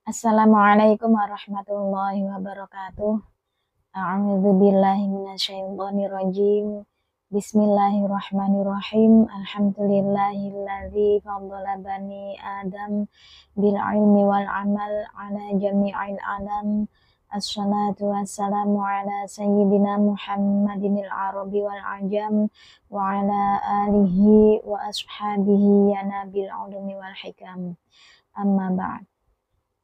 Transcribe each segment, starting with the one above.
Assalamualaikum warahmatullahi wabarakatuh. A'udzu billahi minasyaitonir rajim. Bismillahirrahmanirrahim. Alhamdulillahilladzi faddala bani Adam bil ilmi wal amal ala jami'il alam. Assalatu wassalamu ala sayyidina Muhammadinil arabi wal ajam wa ala alihi wa ashabihi ya nabil ulumi wal hikam. Amma ba'd.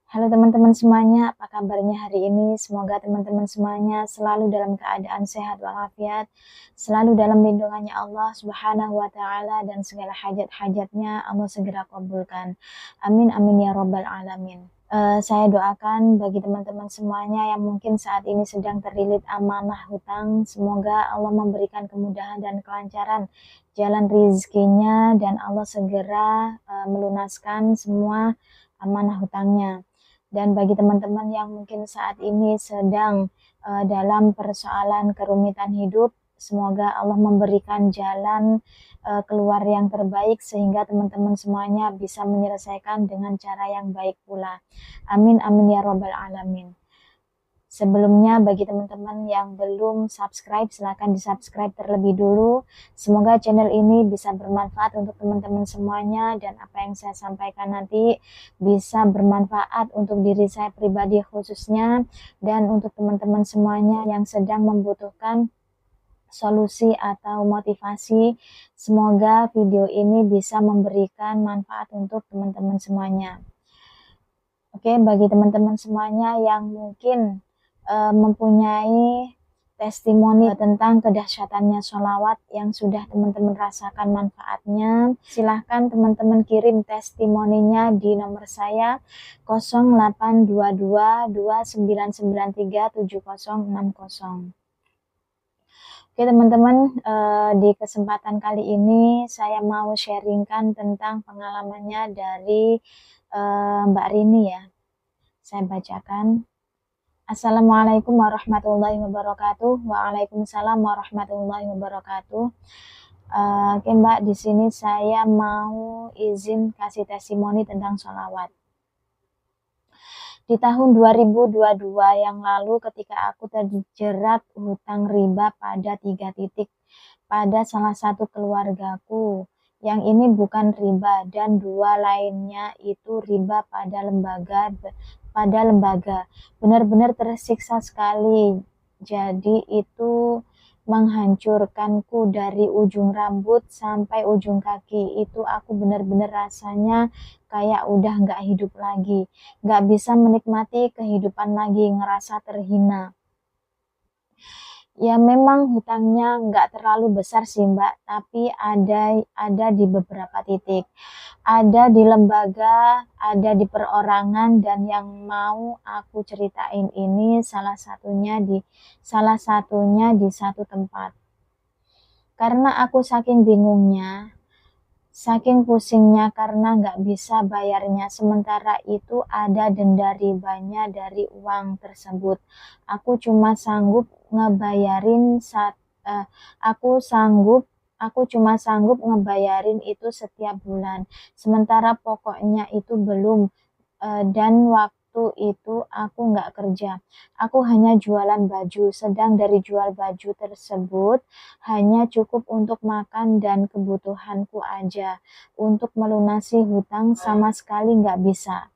Halo teman-teman semuanya, apa kabarnya hari ini? Semoga teman-teman semuanya selalu dalam keadaan sehat walafiat, selalu dalam lindungannya Allah Subhanahu wa taala dan segala hajat-hajatnya Allah segera kabulkan. Amin amin ya rabbal alamin. Saya doakan bagi teman-teman semuanya yang mungkin saat ini sedang terlilit amanah hutang, semoga Allah memberikan kemudahan dan kelancaran jalan rezekinya dan Allah segera melunaskan semua amanah hutangnya. Dan bagi teman-teman yang mungkin saat ini sedang dalam persoalan kerumitan hidup, semoga Allah memberikan jalan keluar yang terbaik sehingga teman-teman semuanya bisa menyelesaikan dengan cara yang baik pula. Amin amin ya rabbal alamin. Sebelumnya bagi teman-teman yang belum subscribe, silahkan di-subscribe terlebih dulu. Semoga channel ini bisa bermanfaat untuk teman-teman semuanya dan apa yang saya sampaikan nanti bisa bermanfaat untuk diri saya pribadi khususnya dan untuk teman-teman semuanya yang sedang membutuhkan solusi atau motivasi. Semoga video ini bisa memberikan manfaat untuk teman-teman semuanya. Oke, bagi teman-teman semuanya yang mungkin mempunyai testimoni tentang kedahsyatannya sholawat yang sudah teman-teman rasakan manfaatnya, silahkan teman-teman kirim testimoninya di nomor saya 082229937060. Oke teman-teman, di kesempatan kali ini saya mau sharingkan tentang pengalamannya dari Mbak Rini ya. Saya bacakan. Assalamualaikum warahmatullahi wabarakatuh. Waalaikumsalam warahmatullahi wabarakatuh. Oke Mbak, di sini saya mau izin kasih testimoni tentang sholawat. Di tahun 2022 yang lalu ketika aku terjerat hutang riba pada 3 titik pada salah satu keluargaku, yang ini bukan riba dan 2 lainnya itu riba pada lembaga. Benar-benar tersiksa sekali. Jadi itu menghancurkanku dari ujung rambut sampai ujung kaki. Itu aku benar-benar rasanya kayak udah nggak hidup lagi, nggak bisa menikmati kehidupan lagi, ngerasa terhina. Ya memang hutangnya nggak terlalu besar sih Mbak, tapi ada di beberapa titik. Ada di lembaga, ada di perorangan, dan yang mau aku ceritain ini salah satunya di satu tempat. Karena aku saking bingungnya, saking pusingnya karena nggak bisa bayarnya, sementara itu ada denda ribanya dari uang tersebut. Aku cuma sanggup ngebayarin itu setiap bulan. Sementara pokoknya itu belum dan waktu itu aku nggak kerja. Aku hanya jualan baju, sedang dari jual baju tersebut hanya cukup untuk makan dan kebutuhanku aja. Untuk melunasi hutang sama sekali nggak bisa.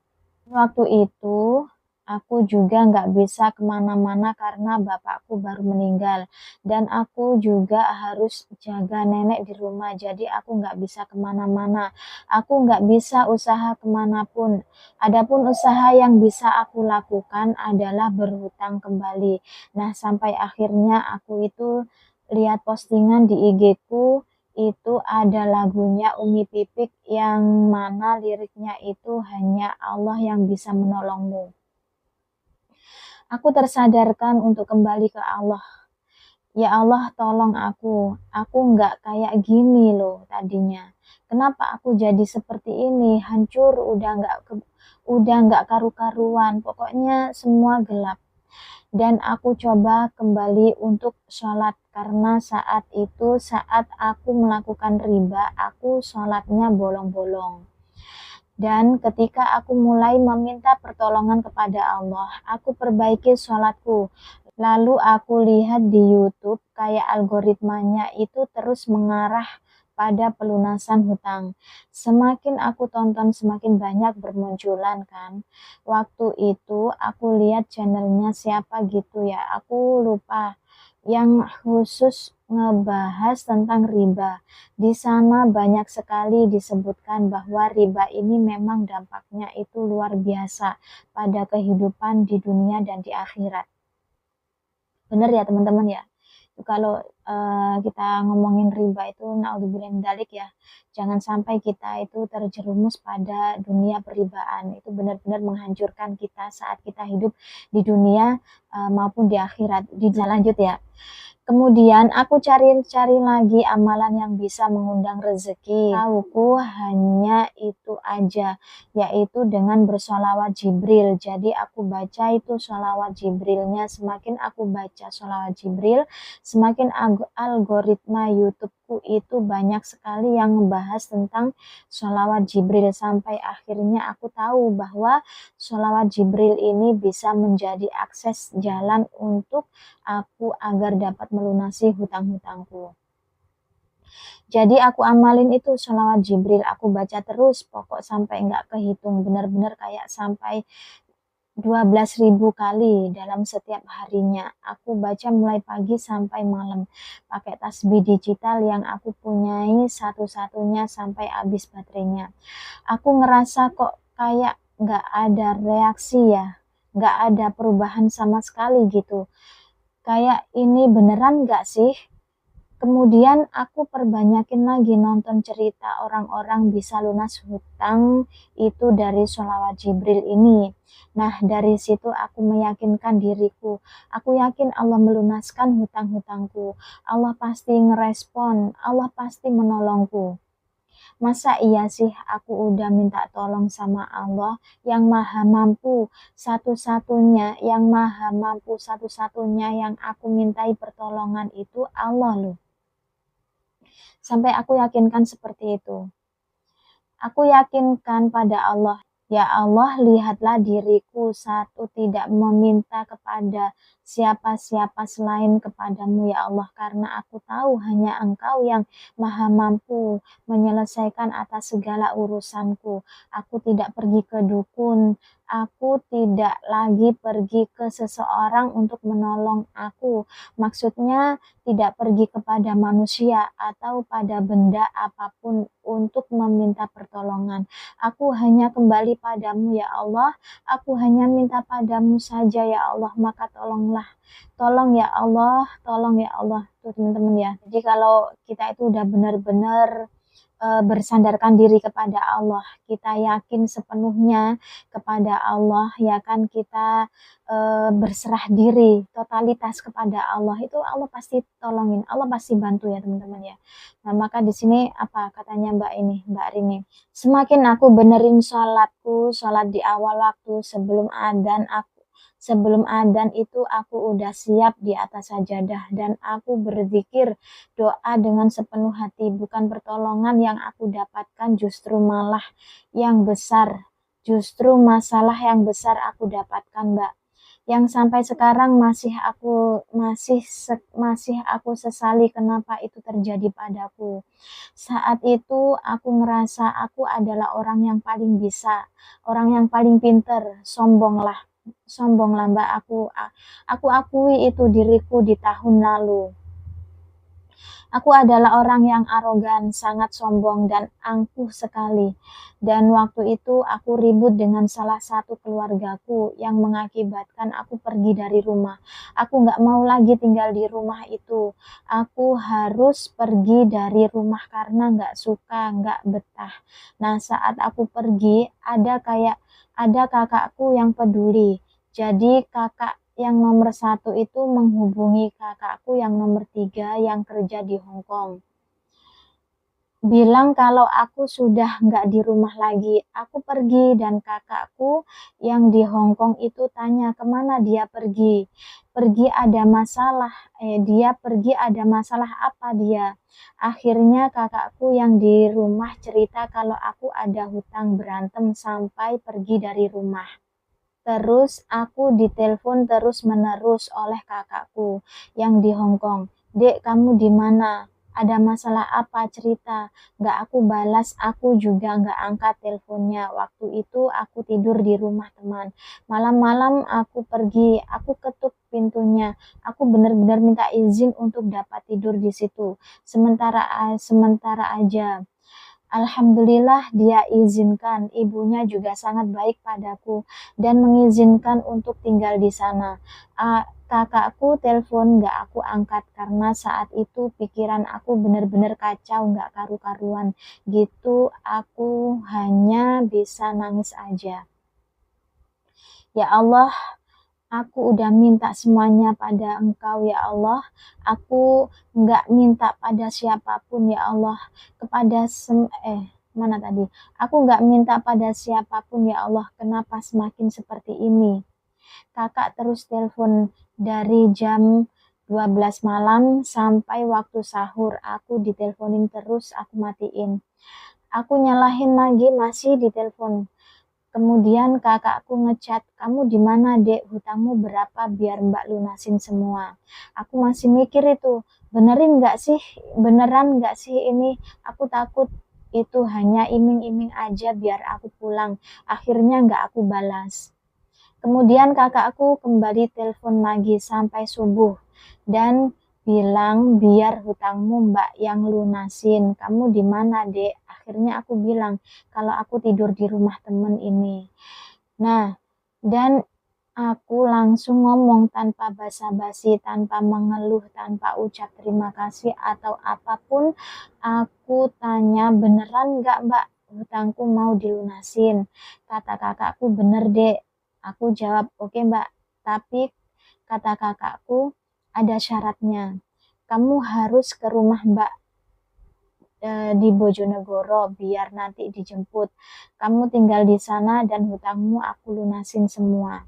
Waktu itu aku juga nggak bisa kemana-mana karena bapakku baru meninggal dan aku juga harus jaga nenek di rumah, jadi aku nggak bisa kemana-mana. Aku nggak bisa usaha kemanapun. Adapun usaha yang bisa aku lakukan adalah berhutang kembali. Nah, sampai akhirnya aku itu lihat postingan di IG-ku, itu ada lagunya Umi Pipik yang mana liriknya itu hanya Allah yang bisa menolongmu. Aku tersadarkan untuk kembali ke Allah. Ya Allah, tolong aku nggak kayak gini loh tadinya. Kenapa aku jadi seperti ini, hancur, udah nggak karu-karuan, pokoknya semua gelap. Dan aku coba kembali untuk sholat karena saat aku melakukan riba, aku sholatnya bolong-bolong. Dan ketika aku mulai meminta pertolongan kepada Allah, aku perbaiki sholatku. Lalu aku lihat di YouTube kayak algoritmanya itu terus mengarah pada pelunasan hutang. Semakin aku tonton semakin banyak bermunculan kan. Waktu itu aku lihat channelnya siapa gitu ya, aku lupa. Yang khusus ngebahas tentang riba. Di sana banyak sekali disebutkan bahwa riba ini memang dampaknya itu luar biasa pada kehidupan di dunia dan di akhirat. Bener ya teman-teman ya. Kalau kita ngomongin riba itu naudzubillah min dzalik ya. Jangan sampai kita itu terjerumus pada dunia peribaan. Itu benar-benar menghancurkan kita saat kita hidup di dunia maupun di akhirat. Lanjut ya. Kemudian aku cari-cari lagi amalan yang bisa mengundang rezeki. Tauku hanya itu aja, yaitu dengan bersolawat Jibril. Jadi aku baca itu solawat Jibrilnya. Semakin aku baca solawat Jibril, semakin algoritma YouTubeku itu banyak sekali yang membahas tentang solawat Jibril. Sampai akhirnya aku tahu bahwa solawat Jibril ini bisa menjadi akses jalan untuk aku agar dapat melunasi hutang-hutangku. Jadi aku amalin itu sholawat Jibril, aku baca terus pokok sampai nggak kehitung, benar-benar kayak sampai 12.000 kali dalam setiap harinya. Aku baca mulai pagi sampai malam pakai tasbih digital yang aku punyai satu-satunya sampai habis baterainya. Aku ngerasa kok kayak nggak ada reaksi ya, nggak ada perubahan sama sekali gitu. Kayak ini beneran nggak sih? Kemudian aku perbanyakin lagi nonton cerita orang-orang bisa lunas hutang itu dari sholawat Jibril ini. Nah, dari situ aku meyakinkan diriku. Aku yakin Allah melunaskan hutang-hutangku. Allah pasti ngerespon, Allah pasti menolongku. Masa iya sih aku udah minta tolong sama Allah yang maha mampu satu-satunya, yang maha mampu satu-satunya yang aku mintai pertolongan itu Allah loh. Sampai aku yakinkan seperti itu. Aku yakinkan pada Allah. Ya Allah, lihatlah diriku satu tidak meminta kepada siapa-siapa selain kepadamu ya Allah. Karena aku tahu hanya Engkau yang maha mampu menyelesaikan atas segala urusanku. Aku tidak pergi ke dukun. Aku tidak lagi pergi ke seseorang untuk menolong aku. Maksudnya tidak pergi kepada manusia atau pada benda apapun untuk meminta pertolongan. Aku hanya kembali padamu ya Allah, aku hanya minta padamu saja ya Allah, maka tolonglah. Tolong ya Allah, tolong ya Allah. Tuh teman-teman ya. Jadi kalau kita itu udah benar-benar bersandarkan diri kepada Allah, kita yakin sepenuhnya kepada Allah, ya kan kita berserah diri totalitas kepada Allah, itu Allah pasti tolongin, Allah pasti bantu ya teman-teman ya. Nah maka di sini apa katanya Mbak Rini, semakin aku benerin sholatku, sholat di awal waktu sebelum adzan itu aku udah siap di atas sajadah dan aku berzikir doa dengan sepenuh hati. Bukan pertolongan yang aku dapatkan, justru malah yang besar. Justru masalah yang besar aku dapatkan, Mbak. Yang sampai sekarang masih aku sesali kenapa itu terjadi padaku. Saat itu aku ngerasa aku adalah orang yang paling bisa, orang yang paling pinter, sombonglah Mbak, aku akui itu diriku di tahun lalu. Aku adalah orang yang arogan, sangat sombong dan angkuh sekali. Dan waktu itu aku ribut dengan salah satu keluargaku yang mengakibatkan aku pergi dari rumah. Aku nggak mau lagi tinggal di rumah itu. Aku harus pergi dari rumah karena nggak suka, nggak betah. Nah saat aku pergi ada kakakku yang peduli. Jadi kakak yang nomor satu itu menghubungi kakakku yang nomor tiga yang kerja di Hong Kong. bilang kalau aku sudah nggak di rumah lagi. Aku pergi dan kakakku yang di Hong Kong itu tanya kemana dia pergi. Pergi ada masalah, dia pergi ada masalah apa dia. Akhirnya kakakku yang di rumah cerita kalau aku ada hutang berantem sampai pergi dari rumah. Terus aku ditelepon terus-menerus oleh kakakku yang di Hong Kong. Dek, kamu di mana? Ada masalah apa? Cerita. Nggak aku balas, aku juga nggak angkat teleponnya. Waktu itu aku tidur di rumah teman. Malam-malam aku pergi, aku ketuk pintunya. Aku benar-benar minta izin untuk dapat tidur di situ. Sementara aja. Alhamdulillah dia izinkan, ibunya juga sangat baik padaku dan mengizinkan untuk tinggal di sana. Kakakku telepon gak aku angkat karena saat itu pikiran aku benar-benar kacau gak karu-karuan. Gitu aku hanya bisa nangis aja. Ya Allah, aku udah minta semuanya pada Engkau ya Allah. Aku nggak minta pada siapapun ya Allah. Mana tadi? Aku nggak minta pada siapapun ya Allah. Kenapa semakin seperti ini? Kakak terus telepon dari jam 12 malam sampai waktu sahur. Aku diteleponin terus, aku matiin. Aku nyalahin lagi masih ditelepon. Kemudian kakakku ngechat, kamu di mana dek, hutangmu berapa biar mbak lunasin semua. Aku masih mikir itu, beneran nggak sih ini, aku takut itu hanya iming-iming aja biar aku pulang. Akhirnya nggak aku balas. Kemudian kakakku kembali telepon lagi sampai subuh dan bilang biar hutangmu mbak yang lunasin. Kamu di mana dek? Akhirnya aku bilang kalau aku tidur di rumah temen ini. Nah, dan aku langsung ngomong tanpa basa-basi, tanpa mengeluh, tanpa ucap terima kasih atau apapun. Aku tanya beneran nggak mbak hutangku mau dilunasin? Kata kakakku bener dek. Aku jawab oke mbak, tapi kata kakakku ada syaratnya. Kamu harus ke rumah mbak di Bojonegoro biar nanti dijemput. Kamu tinggal di sana dan hutangmu aku lunasin semua.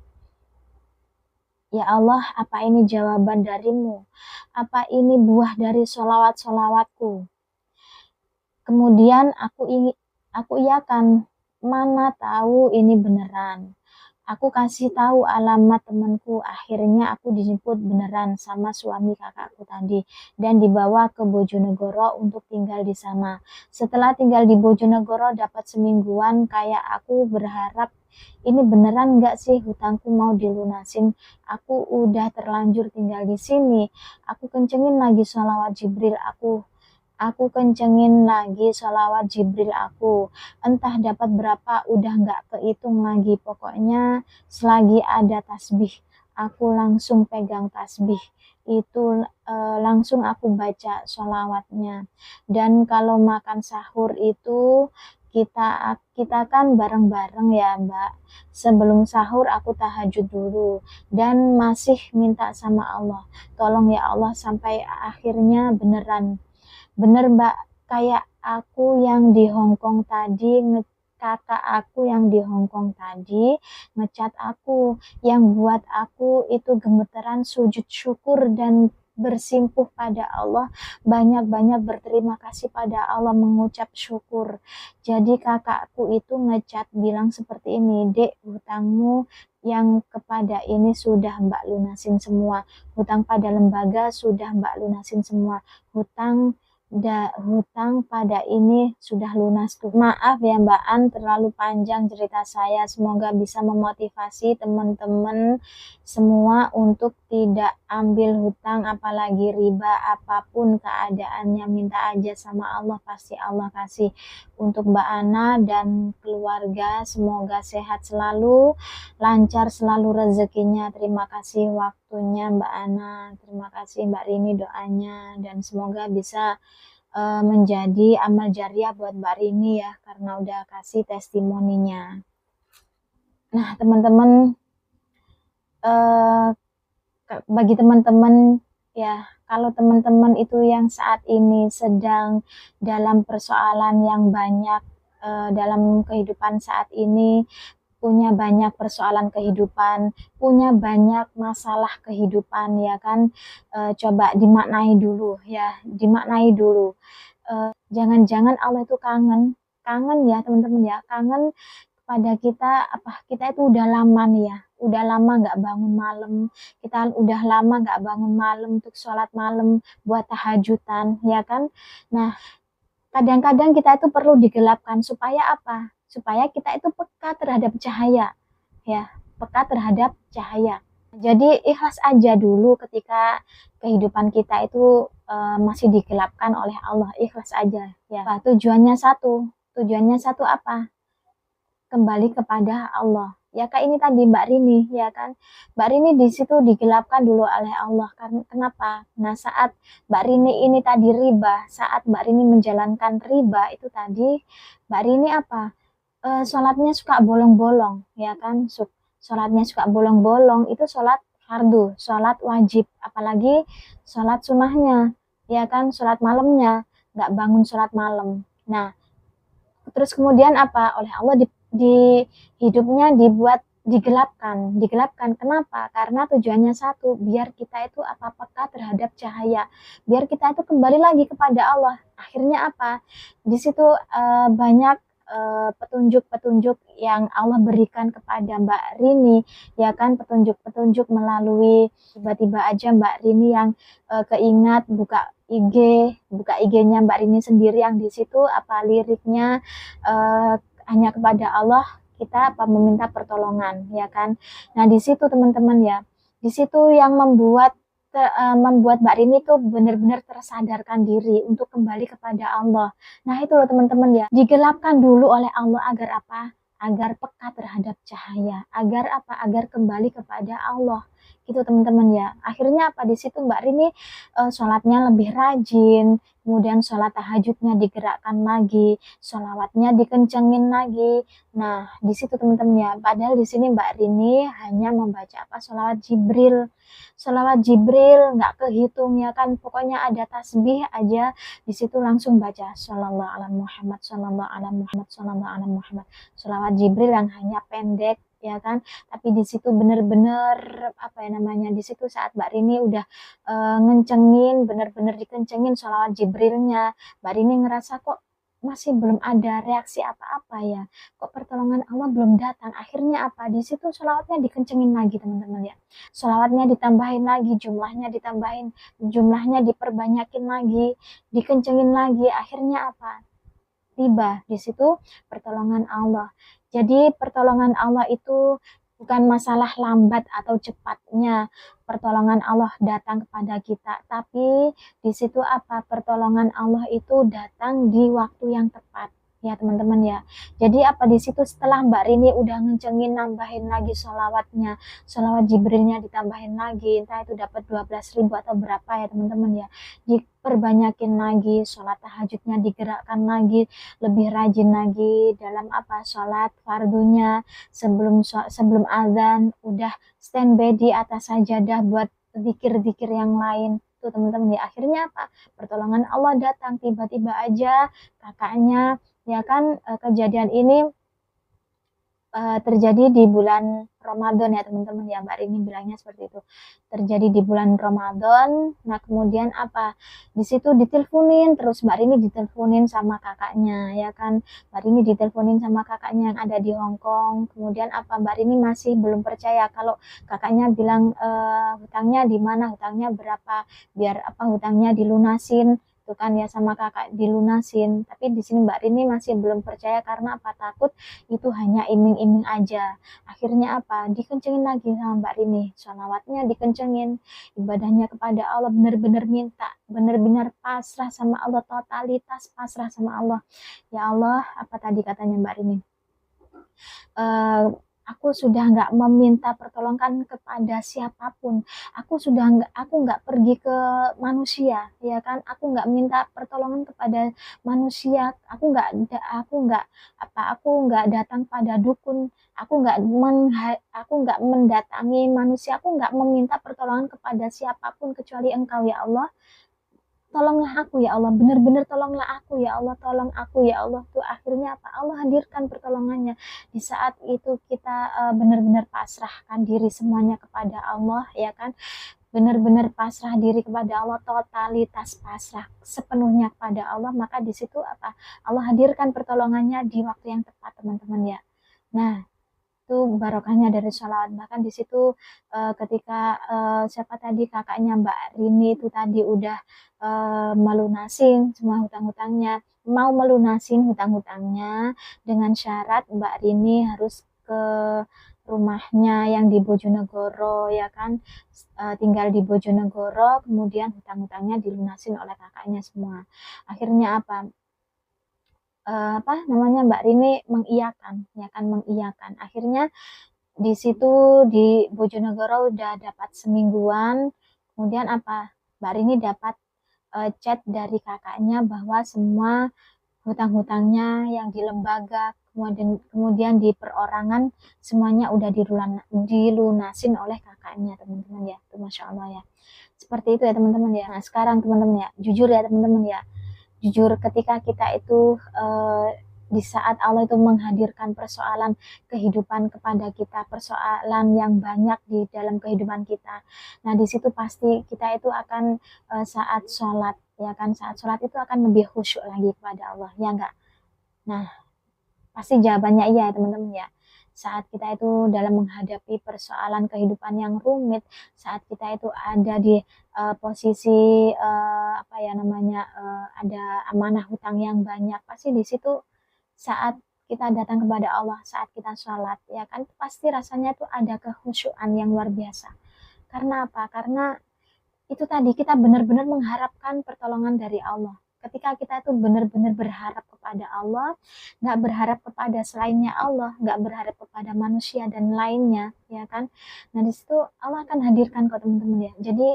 Ya Allah, apa ini jawaban darimu? Apa ini buah dari solawat-solawatku? Kemudian aku iakan, mana tahu ini beneran. Aku kasih tahu alamat temanku. Akhirnya aku dijemput beneran sama suami kakakku tadi dan dibawa ke Bojonegoro untuk tinggal di sana. Setelah tinggal di Bojonegoro dapat semingguan, kayak aku berharap ini beneran nggak sih hutangku mau dilunasin? Aku udah terlanjur tinggal di sini. Aku kencengin lagi sholawat Jibril Aku kencengin lagi sholawat Jibril aku. Entah dapat berapa, udah nggak kehitung lagi. Pokoknya selagi ada tasbih, aku langsung pegang tasbih. Itu langsung aku baca sholawatnya. Dan kalau makan sahur itu kita kan bareng-bareng ya Mbak. Sebelum sahur aku tahajud dulu dan masih minta sama Allah. Tolong ya Allah sampai akhirnya Bener Mbak, kayak aku yang di Hong Kong tadi, kakak aku yang di Hong Kong tadi ngecat aku, yang buat aku itu gemeteran sujud syukur dan bersimpuh pada Allah, banyak-banyak berterima kasih pada Allah, mengucap syukur. Jadi kakakku itu ngecat bilang seperti ini, dek hutangmu yang kepada ini sudah mbak lunasin semua, hutang pada lembaga sudah mbak lunasin semua, hutang pada ini sudah lunas tuh. Maaf ya Mbak An, terlalu panjang cerita saya. Semoga bisa memotivasi teman-teman semua untuk tidak ambil hutang, apalagi riba, apapun keadaannya. Minta aja sama Allah, pasti Allah kasih. Untuk Mbak Ana dan keluarga, semoga sehat selalu, lancar selalu rezekinya. Terima kasih waktunya Mbak Ana, terima kasih Mbak Rini doanya, dan semoga bisa menjadi amal jariah buat Mbak Rini ya, karena udah kasih testimoninya. Nah teman-teman, bagi teman-teman ya, kalau teman-teman itu yang saat ini sedang dalam persoalan yang banyak dalam kehidupan saat ini, punya banyak persoalan kehidupan, punya banyak masalah kehidupan ya kan, coba dimaknai dulu ya, dimaknai dulu. Jangan-jangan Allah itu kangen, kangen ya teman-teman ya, kangen pada kita, apa, kita itu udah lama nih ya, udah lama nggak bangun malam, kita udah lama nggak bangun malam untuk sholat malam, buat tahajudan ya kan. Nah, kadang-kadang kita itu perlu digelapkan supaya apa? Supaya kita itu peka terhadap cahaya, ya, peka terhadap cahaya. Jadi ikhlas aja dulu ketika kehidupan kita itu masih digelapkan oleh Allah, ikhlas aja ya. Nah, tujuannya satu apa? Kembali kepada Allah. Ya kayak ini tadi Mbak Rini, ya kan? Mbak Rini di situ digelapkan dulu oleh Allah. Kan kenapa? Nah, saat Mbak Rini ini tadi riba, saat Mbak Rini menjalankan riba itu tadi, Mbak Rini apa? Sholatnya suka bolong-bolong, ya kan? Sholatnya suka bolong-bolong, itu sholat fardu, sholat wajib, apalagi sholat sunnahnya, ya kan? Sholat malamnya, nggak bangun sholat malam. Nah, terus kemudian apa? Oleh Allah di hidupnya dibuat digelapkan. Digelapkan kenapa? Karena tujuannya satu, biar kita itu apa peka terhadap cahaya. Biar kita itu kembali lagi kepada Allah. Akhirnya apa? Di situ banyak petunjuk-petunjuk yang Allah berikan kepada Mbak Rini, ya kan, petunjuk-petunjuk melalui tiba-tiba aja Mbak Rini yang keingat buka IG-nya Mbak Rini sendiri yang di situ apa liriknya, eh, hanya kepada Allah kita apa meminta pertolongan ya kan. Nah di situ teman-teman ya, di situ yang membuat Mbak Rini tuh benar-benar tersadarkan diri untuk kembali kepada Allah. Nah itu loh teman-teman ya, digelapkan dulu oleh Allah agar apa? Agar peka terhadap cahaya, agar apa? Agar kembali kepada Allah. Gitu teman-teman ya. Akhirnya apa di situ Mbak Rini sholatnya lebih rajin, kemudian sholat tahajudnya digerakkan lagi, sholawatnya dikencengin lagi. Nah, di situ teman-teman ya, padahal di sini Mbak Rini hanya membaca apa sholawat Jibril. Sholawat Jibril nggak kehitung ya kan, pokoknya ada tasbih aja, di situ langsung baca Shallallahu ala Muhammad, Shallallahu ala Muhammad, Shallallahu ala Muhammad. Sholawat Jibril yang hanya pendek ya kan, tapi di situ bener-bener apa ya namanya, di situ saat Mbak Rini udah ngencengin, bener-bener dikencengin sholawat Jibrilnya, Mbak Rini ngerasa kok masih belum ada reaksi apa-apa ya, kok pertolongan Allah belum datang. Akhirnya apa, di situ sholawatnya dikencengin lagi teman-teman ya, sholawatnya ditambahin lagi, jumlahnya diperbanyakin lagi, dikencengin lagi. Akhirnya apa, tiba di situ pertolongan Allah. Jadi pertolongan Allah itu bukan masalah lambat atau cepatnya pertolongan Allah datang kepada kita, tapi di situ apa, pertolongan Allah itu datang di waktu yang tepat. Ya teman-teman ya. Jadi apa di situ setelah Mbak Rini udah ngencengin nambahin lagi sholawatnya, sholawat Jibrilnya ditambahin lagi, entah itu dapat 12.000 atau berapa ya teman-teman ya. Diperbanyakin lagi, sholat tahajudnya digerakkan lagi, lebih rajin lagi dalam apa sholat fardunya, sebelum azan udah standby di atas sajadah buat zikir-zikir yang lain tuh teman-teman ya. Akhirnya apa, pertolongan Allah datang tiba-tiba aja. Kakaknya ya kan, kejadian ini terjadi di bulan Ramadan ya teman-teman ya, Mbak Rini bilangnya seperti itu, terjadi di bulan Ramadan. Nah kemudian apa, di situ diteleponin terus, Mbak Rini diteleponin sama kakaknya ya kan, Mbak Rini diteleponin sama kakaknya yang ada di Hong Kong. Kemudian apa, Mbak Rini masih belum percaya kalau kakaknya bilang hutangnya di mana, hutangnya berapa, biar apa hutangnya dilunasin itu kan ya sama kakak, dilunasin. Tapi di sini Mbak Rini masih belum percaya karena apa, takut itu hanya iming-iming aja. Akhirnya apa, dikencengin lagi sama Mbak Rini, sholawatnya dikencengin, ibadahnya kepada Allah benar-benar minta, benar-benar pasrah sama Allah, totalitas pasrah sama Allah. Ya Allah, apa tadi katanya Mbak Rini, Aku sudah nggak meminta pertolongan kepada siapapun. Aku nggak pergi ke manusia, ya kan? Aku nggak minta pertolongan kepada manusia. Aku nggak datang pada dukun. Aku nggak mendatangi manusia. Aku nggak meminta pertolongan kepada siapapun kecuali Engkau ya Allah. Tolonglah aku ya Allah, benar-benar tolonglah aku ya Allah, tolong aku ya Allah. Tuh akhirnya apa, Allah hadirkan pertolongannya. Di saat itu kita benar-benar pasrahkan diri semuanya kepada Allah, ya kan, benar-benar pasrah diri kepada Allah, totalitas pasrah sepenuhnya kepada Allah, maka di situ apa, Allah hadirkan pertolongannya di waktu yang tepat, teman-teman ya. Nah, itu barokahnya dari sholawat. Bahkan di situ ketika siapa tadi, kakaknya Mbak Rini itu tadi udah melunasin semua hutang-hutangnya, mau melunasin hutang-hutangnya dengan syarat Mbak Rini harus ke rumahnya yang di Bojonegoro, ya kan. Tinggal di Bojonegoro, kemudian hutang-hutangnya dilunasin oleh kakaknya semua. Akhirnya apa, apa namanya, Mbak Rini mengiyakan, ya kan, mengiyakan. Akhirnya di situ di Bojonegoro udah dapat semingguan, kemudian apa, Mbak Rini dapat chat dari kakaknya bahwa semua hutang-hutangnya yang di lembaga, kemudian di perorangan, semuanya udah dilunasin oleh kakaknya, teman-teman ya. Itu Masya Allah ya. Seperti itu ya teman-teman ya. Nah sekarang teman-teman ya, jujur ya teman-teman ya, jujur ketika kita itu di saat Allah itu menghadirkan persoalan kehidupan kepada kita, persoalan yang banyak di dalam kehidupan kita. Nah, di situ pasti kita itu akan saat sholat, ya kan, saat sholat itu akan lebih khusyuk lagi kepada Allah, ya enggak? Nah, pasti jawabannya iya ya teman-teman ya. Saat kita itu dalam menghadapi persoalan kehidupan yang rumit, saat kita itu ada di posisi apa ya namanya, ada amanah hutang yang banyak, pasti di situ saat kita datang kepada Allah, saat kita sholat, ya kan, pasti rasanya tuh ada kekhusyuan yang luar biasa. Karena apa? Karena itu tadi kita benar-benar mengharapkan pertolongan dari Allah. Ketika kita itu benar-benar berharap kepada Allah, nggak berharap kepada selainnya Allah, nggak berharap kepada manusia dan lainnya, ya kan. Nah di situ Allah akan hadirkan kok teman-teman ya. Jadi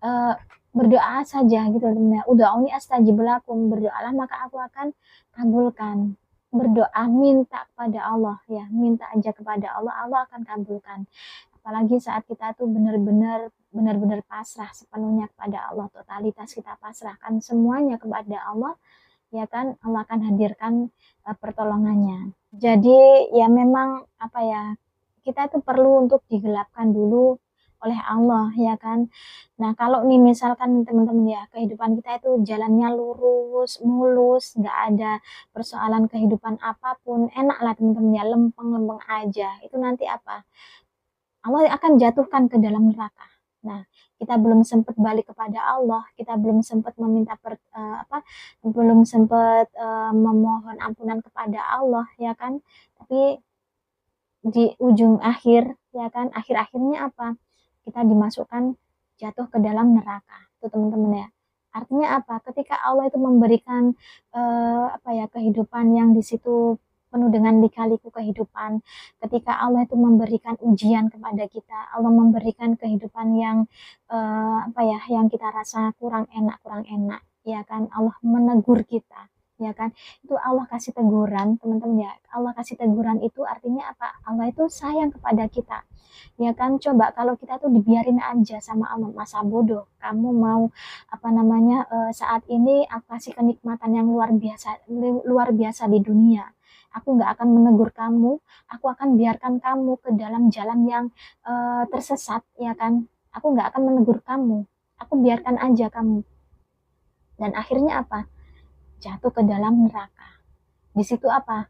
eh, berdoa saja gitu teman-teman ya. Ud'auni astajib lakum, berdoalah maka aku akan kabulkan. Berdoa minta kepada Allah ya, minta aja kepada Allah, Allah akan kabulkan. Apalagi saat kita tuh benar-benar pasrah sepenuhnya kepada Allah, totalitas kita pasrahkan semuanya kepada Allah, ya kan, Allah akan hadirkan pertolongannya. Jadi ya memang apa ya, kita itu perlu untuk digelapkan dulu oleh Allah, ya kan. Nah kalau nih misalkan teman-teman ya, kehidupan kita itu jalannya lurus mulus, nggak ada persoalan kehidupan apapun, enak lah teman-teman ya, lempeng-lempeng aja, itu nanti apa, Allah akan jatuhkan ke dalam neraka. Nah, kita belum sempat balik kepada Allah, kita belum sempat belum sempat memohon ampunan kepada Allah, ya kan? Tapi di ujung akhir, ya kan? Akhir-akhirnya apa? Kita dimasukkan jatuh ke dalam neraka. Itu teman-teman ya. Artinya apa? Ketika Allah itu memberikan apa ya, kehidupan yang di situ penuh dengan lika-liku kehidupan. Ketika Allah itu memberikan ujian kepada kita, Allah memberikan kehidupan yang apa ya, yang kita rasa kurang enak, ya kan? Allah menegur kita, ya kan? Itu Allah kasih teguran, teman-teman ya. Allah kasih teguran itu artinya apa? Allah itu sayang kepada kita, ya kan. Coba kalau kita tuh dibiarin aja sama Allah, masa bodoh kamu mau apa namanya, saat ini aku kasih kenikmatan yang luar biasa di dunia, aku nggak akan menegur kamu, aku akan biarkan kamu ke dalam jalan yang tersesat, ya kan, aku nggak akan menegur kamu, aku biarkan aja kamu, dan akhirnya apa, jatuh ke dalam neraka. Di situ apa,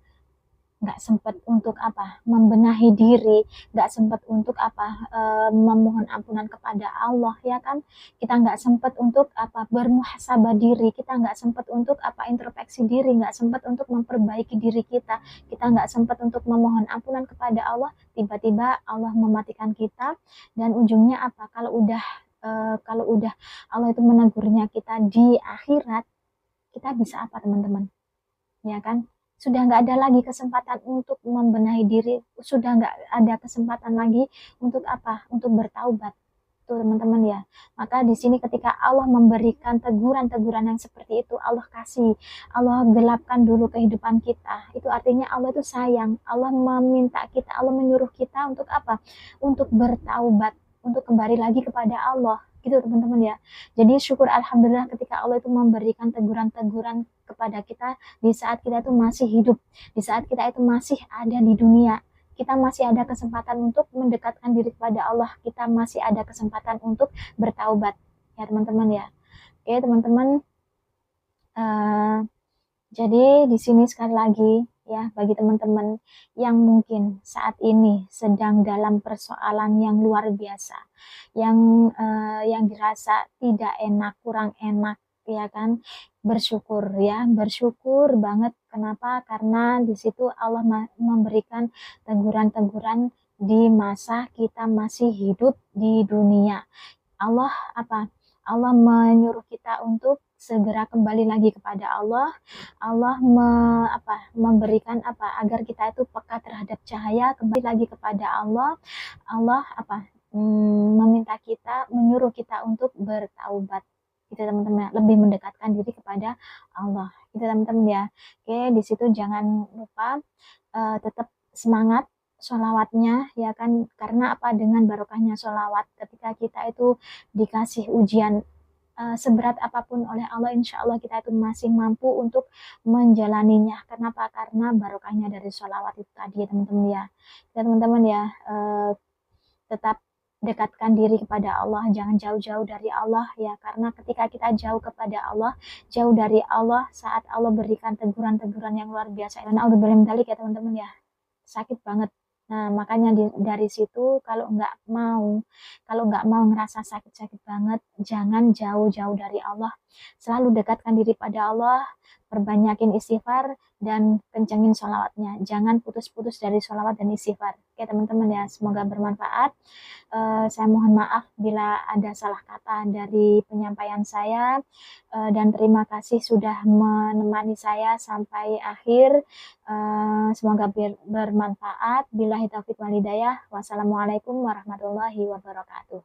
nggak sempat untuk apa, membenahi diri, nggak sempat untuk apa, memohon ampunan kepada Allah, ya kan. Kita nggak sempat untuk apa, bermuhasabah diri, kita nggak sempat untuk apa, introspeksi diri, nggak sempat untuk memperbaiki diri kita nggak sempat untuk memohon ampunan kepada Allah. Tiba-tiba Allah mematikan kita, dan ujungnya apa, kalau udah Allah itu menegurnya kita di akhirat, kita bisa apa teman-teman, ya kan, sudah nggak ada lagi kesempatan untuk membenahi diri, sudah nggak ada kesempatan lagi untuk apa? Untuk bertaubat. Tuh teman-teman ya. Maka di sini ketika Allah memberikan teguran-teguran yang seperti itu, Allah kasih, Allah gelapkan dulu kehidupan kita. Itu artinya Allah itu sayang. Allah meminta kita, Allah menyuruh kita untuk apa? Untuk bertaubat, untuk kembali lagi kepada Allah. Gitu teman-teman ya. Jadi syukur alhamdulillah ketika Allah itu memberikan teguran-teguran kepada kita di saat kita itu masih hidup, di saat kita itu masih ada di dunia, kita masih ada kesempatan untuk mendekatkan diri kepada Allah, kita masih ada kesempatan untuk bertaubat ya teman-teman ya. Oke teman-teman, uh, jadi di sini sekali lagi ya, bagi teman-teman yang mungkin saat ini sedang dalam persoalan yang luar biasa, yang dirasa tidak enak, kurang enak, ya kan? Bersyukur ya, bersyukur banget. Kenapa? Karena di situ Allah memberikan teguran-teguran di masa kita masih hidup di dunia. Allah apa? Allah menyuruh kita untuk segera kembali lagi kepada Allah. Allah memberikan apa? Agar kita itu peka terhadap cahaya, kembali lagi kepada Allah. Allah apa? Meminta kita, menyuruh kita untuk bertaubat. Gitu teman-teman, lebih mendekatkan diri kepada Allah. Gitu teman-teman ya. Oke, di situ jangan lupa tetap semangat sholawatnya ya kan, karena apa, dengan barokahnya sholawat ketika kita itu dikasih ujian seberat apapun oleh Allah, insya Allah kita itu masih mampu untuk menjalaninya. Kenapa? Karena barokahnya dari sholawat itu tadi ya teman-teman ya. Ya teman-teman ya, tetap dekatkan diri kepada Allah, jangan jauh-jauh dari Allah ya, karena ketika kita jauh kepada Allah, jauh dari Allah, saat Allah berikan teguran-teguran yang luar biasa, dan Allah bermendalik ya teman-teman ya, sakit banget. Nah, makanya dari situ kalau nggak mau ngerasa sakit-sakit banget, jangan jauh-jauh dari Allah. Selalu dekatkan diri pada Allah, perbanyakin istighfar, dan kencengin sholawatnya. Jangan putus-putus dari sholawat dan istighfar. Oke teman-teman ya, semoga bermanfaat. Saya mohon maaf bila ada salah kata dari penyampaian saya, dan terima kasih sudah menemani saya sampai akhir. Semoga bermanfaat. Billahi taufiq wal hidayah. Wassalamualaikum warahmatullahi wabarakatuh.